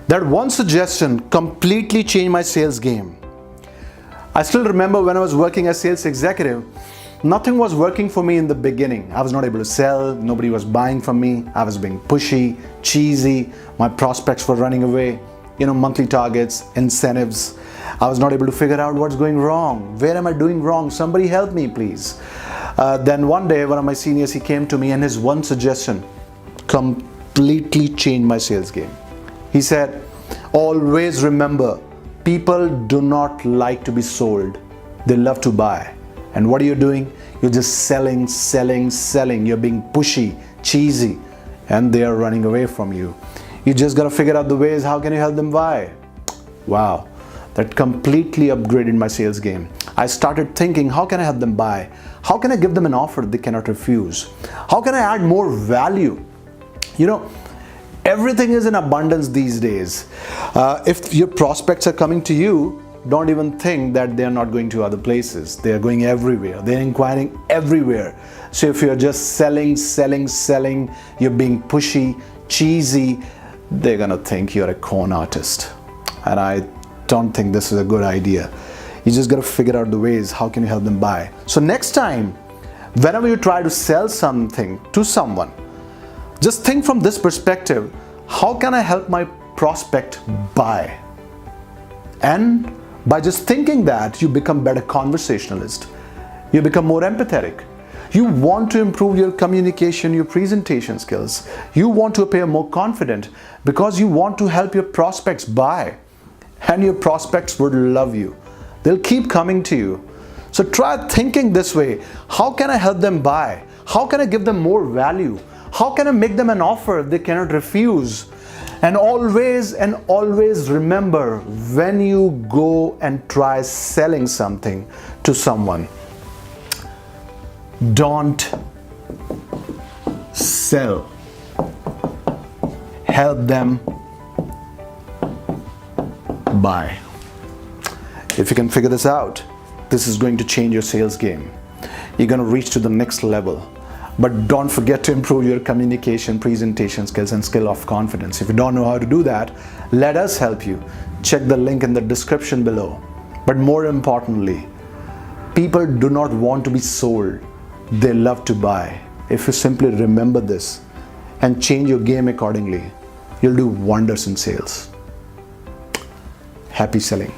That one suggestion completely changed my sales game. I still remember when I was working as sales executive, nothing was working for me in the beginning. I was not able to sell, nobody was buying from me, I was being pushy, cheesy, my prospects were running away, monthly targets, incentives. I was not able to figure out what's going wrong. Where am I doing wrong? Somebody help me, please. Then one day, one of my seniors, he came to me and his one suggestion completely changed my sales game. He said, always remember, people do not like to be sold. They love to buy. And what are you doing? You're just selling. You're being pushy, cheesy, and they are running away from you. You just got to figure out the ways, how can you help them buy? Wow, that completely upgraded my sales game. I started thinking, how can I help them buy? How can I give them an offer they cannot refuse? How can I add more value? Everything is in abundance these days. If your prospects are coming to you, don't even think that they are not going to other places. They are going everywhere. They're inquiring everywhere. So if you're just selling, you're being pushy, cheesy, they're gonna think you're a con artist. And I don't think this is a good idea. You just gotta figure out the ways, how can you help them buy? So next time, whenever you try to sell something to someone, just think from this perspective, how can I help my prospect buy? And by just thinking that, you become better conversationalist. You become more empathetic. You want to improve your communication, your presentation skills. You want to appear more confident because you want to help your prospects buy. And your prospects would love you. They'll keep coming to you. So try thinking this way. How can I help them buy? How can I give them more value? How can I make them an offer they cannot refuse? And always remember, when you go and try selling something to someone, don't sell. Help them buy. If you can figure this out, this is going to change your sales game. You're going to reach to the next level. But don't forget to improve your communication, presentation skills, and skill of confidence. If you don't know how to do that, let us help you. Check the link in the description below. But more importantly, people do not want to be sold. They love to buy. If you simply remember this and change your game accordingly, you'll do wonders in sales. Happy selling.